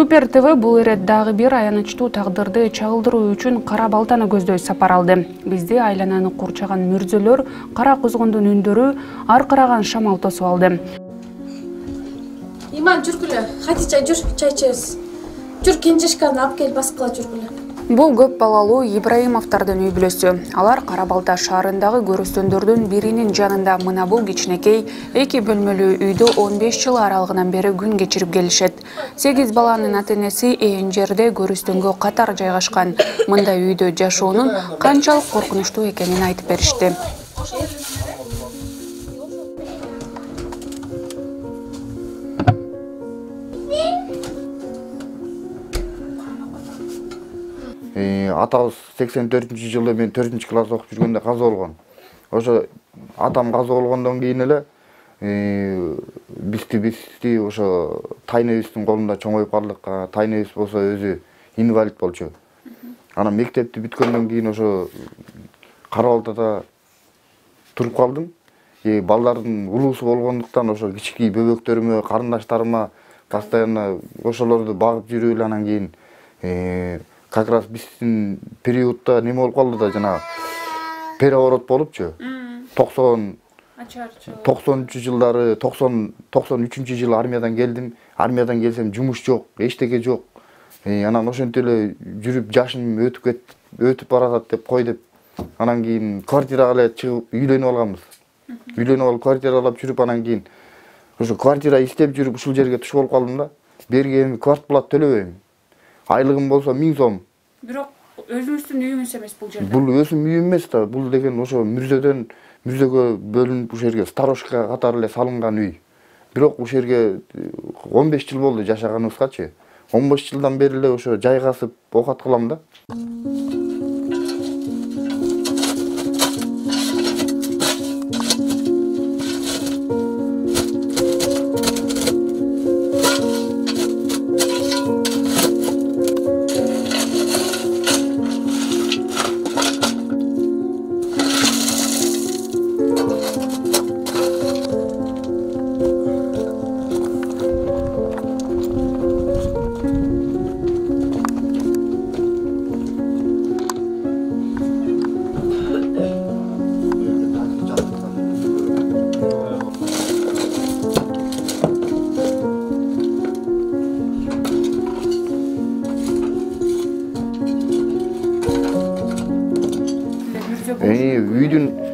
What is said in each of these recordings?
Супер ТВ бул ирет дагы бир аянычтуу тагдырды чагылдыруу үчүн кара балтаны көздөй сапар алды. Бизди айлананы курчаган мүрзөлөр, кара кузгундун үндөрү, аркыраган шамал тосуп алды. Иман, жүргүлө. Хатича, жүр, чай ичебиз. Жүр, Кенжешканы алып кел, баскыла жүргүлө. Бул көп балалуу Ибраимовдордун үй бүлөсү. Алар Кара Балта шаарындагы көрүстөндөрдүн биринин жанында мына бул кичинекей 2 бөлмөлүү үйдө 15 жыл аралыгынан бери күн кечирип келишет. 8 баланын ата-энеси ээн жерде көрүстөнгө катар жайгашкан. Мындай үйдө жашоонун канчалык коркунучтуу экенин айтып беришти. Атабыз 84-жылы мен 4-класс окуп жүргөндө каза болгон. Ошо атам каза болгондон кийин эле бизди ошо тайнебиздин колунда чоңоюп калдык. Тайнебиз болсо өзү инвалид болчу. Анан мектепти бүткөндөн кийин ошо Кара Балтада туруп калдым. Балдардын улуусу болгондуктан ошо кичикей бөбөктөрүмө, карындаштарыма постоянно ошолорду багып жүрүп эле анан кийин как раз биздин периодда неме болуп калды да, жана переворот болупчу. 90-жылдары, 93-жылы армиядан келдим. Армиядан келсем жумуш жок, эчтеке жок. Анан ошентип эле жүрүп жашым өтүп баратат деп кой деп. Анан кийин квартирага эле чыгып үйлөнүп алганбыз. Үйлөнүп алып квартира алып жүрүп, анан кийин ошо квартира издеп жүрүп ушул жерге туш болуп калдым да. Берге эми квартплат төлөбөйм. Айлыгым болсо 1000 сом. Бирок өзүңүздүн үйүңүз эмес бул жерде. Бул өзүм үйүм эмес да. Бул деген ошо мүрзөгө бөлүнүп ушул жерге сторожка катары эле салынган үй. Бирок ушул жерге 15 жыл болду жашаганыбызгачы. 15 жылдан бери эле ошо жайгасып окат кылам да.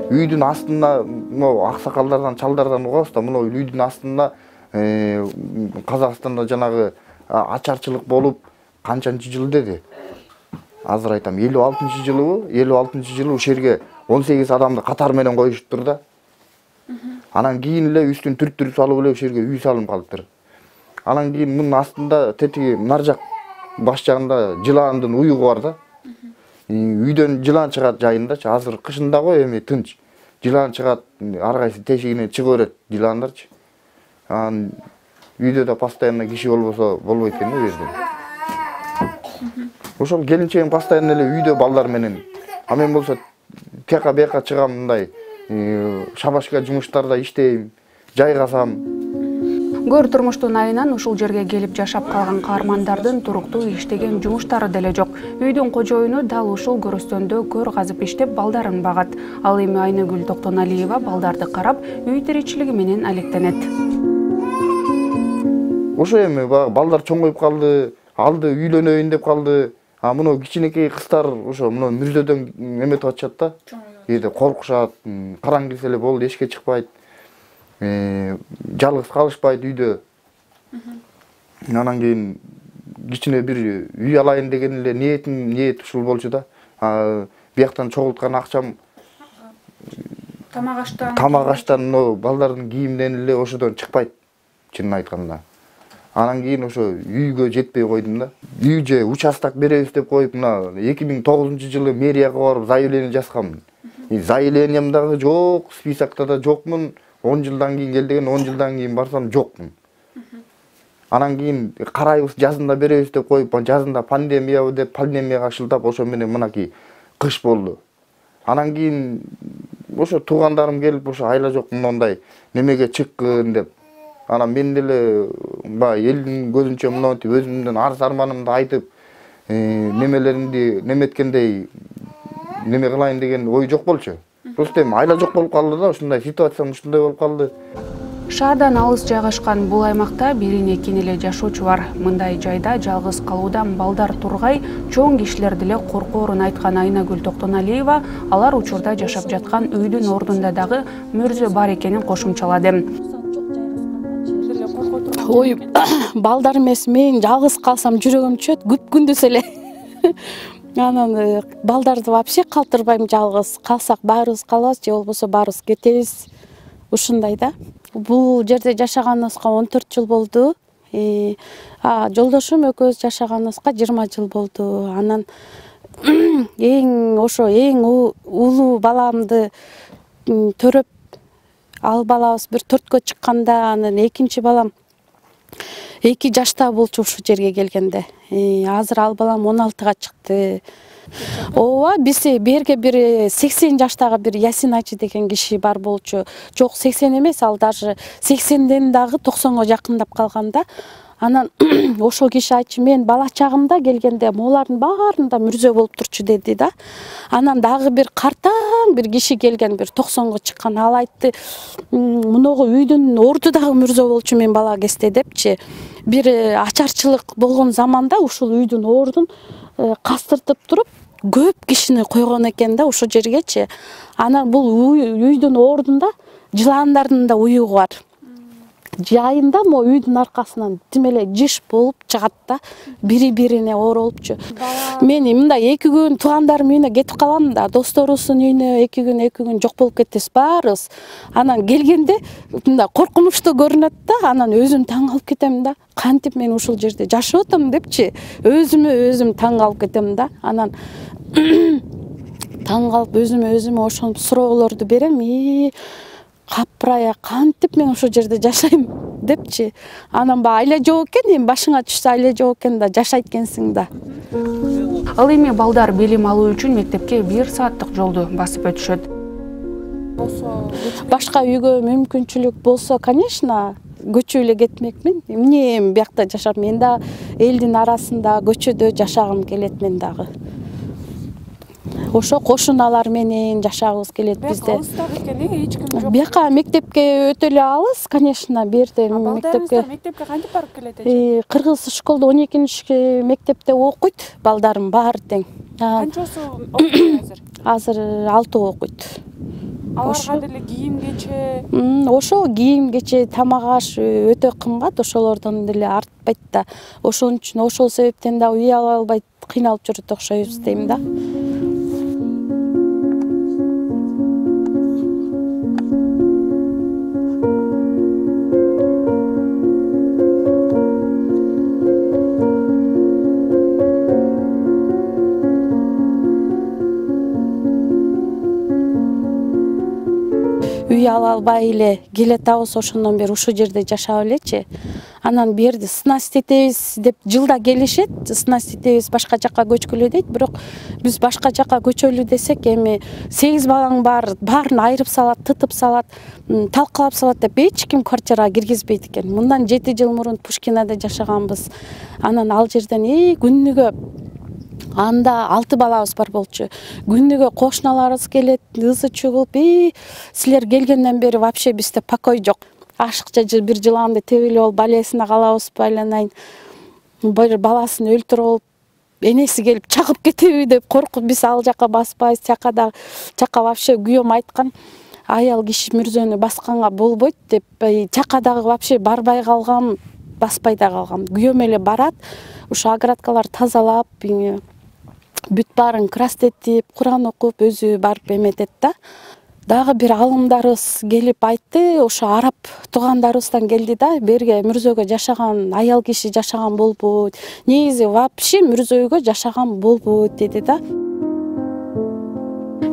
Үйдүн астында могу аксакалдардан, чалдардан угабыз да, мына үйдүн астында Казакстанда жанагы ачарчылык болуп канчанчы жыл деди. Азыр айтам, 56-жылыбы? 56-жылы ушул жерге 18 адамды катар менен коюшуптур да. Анан кийин эле үстүн түрк салып эле ушул жерге үй салынып калыптыр. Анан кийин мунун астында тетиги нар жак баш жагында жыландын уюгу бар да. Үйдөн жылан чыгат жайындачы. Азыр кышында го эми тынч. Жылан чыгат, ар кайсы тешигинен чыга берет жыландарчы. Анан үйдө да постоянно киши болбосо болбойт экен бу жерде. Ошол келинчегим постоянно эле үйдө балдар менен. А мен болсо тияка бияка чыгам, мындай шабашка жумуштарда иштейм, жайгасам. Көр турмуштун айынан ушул жерге келип жашап калган каармандардын туруктуу иштеген жумуштары деле жок. Үйдүн кожоюну дал ушул көрүстөндө көр казып иштеп балдарын багат. Ал эми Айнагүл Токтоналиева балдарды карап, үй тиричилиги менен алектенет. Ошо эми балдар чоңоюп калды, алды үйлөнөйүн деп калды. А мына кичинекей кыздар ошо мына мүрзөдөн эметип атышат да. Коркушат, караң кирсе эле болду, эшикке чыкпайт. Жалгыз калышпайт үйдө. Анан кийин кичине бир үй алайын деген эле ниет ушул болчу да. Бияктан чогулткан акчам тамак аштан, балдардын кийиминен эле ошодон чыкпайт, чынын айтканда. Анан кийин ошо үйгө жетпей койдум да. Үй же участок беребиз деп коюп, мына 2009-жылы мэрияга барып заявление жазгам. Заявлением дагы жок, списокто да жокмун. 10 жылдан кийин кел деген, 10 жылдан кийин барсам жокмун. Анан кийин карайбыз, жазында беребиз деп коюп, жазында пандемия деп пандемияга шылтап, ошо менен мынакей кыш болду. Анан кийин ошо туугандарым келип, ошо айла жок мындай немеге чыккын деп. Анан мен деле баягы элдин көзүнчө мынтип өзүмдүн арыз арманымды айтып, немелеримди неметкендей неме кылайын деген ой жок болчу. Просто эми айла жок болуп калды да, ушундай ситуациям ушундай болуп калды. Шаардан алыс жайгашкан бул аймакта бирин экин эле жашоочу бар. Мындай жайда жалгыз калуудан балдар тургай, чоң кишилер деле коркоорун айткан Айнагүл Токтоналиева алар учурда жашап жаткан үйдүн ордунда дагы мөрзө бар экенин кошумчалады. Ой, балдар эмес, мен жалгыз калсам жүрөгүм чөт, күп-күндүз эле. Анан балдарды вообще калтырбайм жалгыз. Калсак баарыбыз калабыз, же болбосо баарыбыз кетебиз. Ушундай да. Бул жерде жашаганыбызга 14 жыл болду. Жолдошум экөөбүз жашаганыбызга 20 жыл болду. Анан эң улуу баламды төрөп, ал балабыз бир 4кө чыкканда, анан экинчи балам 2 жашта болчу ушу жерге келгенде. Азыр ал балам 16га чыкты. Ооба, бизде берге бир 80 жаштагы бир Ясин Ачы деген киши бар болчу. Жок, 80 эмес, ал даже 80ден дагы 90га жакындап калганда. Анан ошол киши айтчу, мен бала чагымда келгенде молардын баарында мүрзө болуп турчу деди да. Анан дагы бир картаң бир киши келген, бир 90га чыккан, ал айтты, муногу үйдүн орду дагы мүрзө болчу мен бала кезде депчи. Бир ачарчылык болгон заманда ушул үйдүн ордун кастыртып туруп, көп кишини койгон экен да ошол жергечи. Анан бул үйдүн ордунда жыландардын да уюгу бар. Жайында мо үйдүн аркасынан тим эле жиш болуп чыгат да, бири-бирине оролупчу. Мен мындай 2 күн туугандарымдын үйүнө кетип калам да, досторубуздун үйүнө 2 күн жок болуп кетебиз баарыбыз. Анан келгенде мындай коркунучтуу көрүнөт да, анан өзүм таң калып кетем да. Кантип мен ушул жерде жашап атам депчи, өзүм таң калып кетем да. Анан таң калып өзүм ошоntип суроолорду берем. Капырая, кантип мен ошол жерде жашайм депчи. Анан айла жок экен, эми башыңа түшсө айла жок экен да, жашайт экенсиң да. Ал эми балдар билим алуу үчүн мектепке 1 сааттык жолду басып өтүшөт. Башка үйгө мүмкүнчүлүк болсо, конечно, көчүп эле кетмекмин. Эмне эми биякта жашап, мен да элдин арасында көчөдө жашагым келет мен дагы. Ошо кошуналар менен жашагыбыз келет бизде. Алыстап экен, эч ким жок. Бияка мектепке өтө эле алыс, конечно, берде мектепке. Мектепке кантип барып келет? Кыргыз школда 12 мектепте окуйт, балдарым баары тең. Канчасы окуйт азыр? Азыр 6 окуйт. Аларга деле кийим кече. Ошо кийим кече, тамак аш өтө кымбат, ошолордон деле артпайт да. Ошон үчүн ошол себептен да үй ала албай кыйналып жүрөт окшойбуз дейм да. Үй ала албай эле келатабыз, ошондон бери ушул жерде жашап элечи. Анан берди сынаст этебиз деп жылда келишет, сынаст этебиз, башка жакка көчкүлө дейт. Бирок биз башка жакка көчөлү десек, эми 8 балаң бар, баарын айырып салат, тытып салат, талкалап салат деп эч ким квартирага киргизбейт экен. Мындан 7 жыл мурун Пушкинада жашаганбыз. Анан ал жерден күнүгө анда 6 балабыз бар болчу. Күнүгө кошуналарыбыз келет, ызы чыгып, силер келгенден бери вообще бизде покой жок. Ашыкча бир жыланды тебелеп алып балесине калабызбы айланайын. Бир баласын өлтүрүп алып, энеси келип чагып кетеби деп коркуп биз ал жака баспайбыз. Чака вообще күйөөм айткан, аял киши мүрзөнү басканга болбойт деп, чакадагы вообще барбай калгам, баспай да калгам. Күйөөм эле барат, ушу оградкалар тазалап, бүт баарын крастетип, Куран окуп, өзү барып эметет да. Дагы бир алымдарыбыз келип айтты, ошо араб туугандарыбыздан келди да, берге мүрзөгө жашаган аял киши жашаган болбойт. Негизи вообще мүрзөгө жашаган болбойт деди да.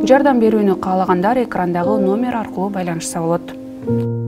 Жардам берүүнү каалагандар экрандагы номер аркылуу байланышса болот.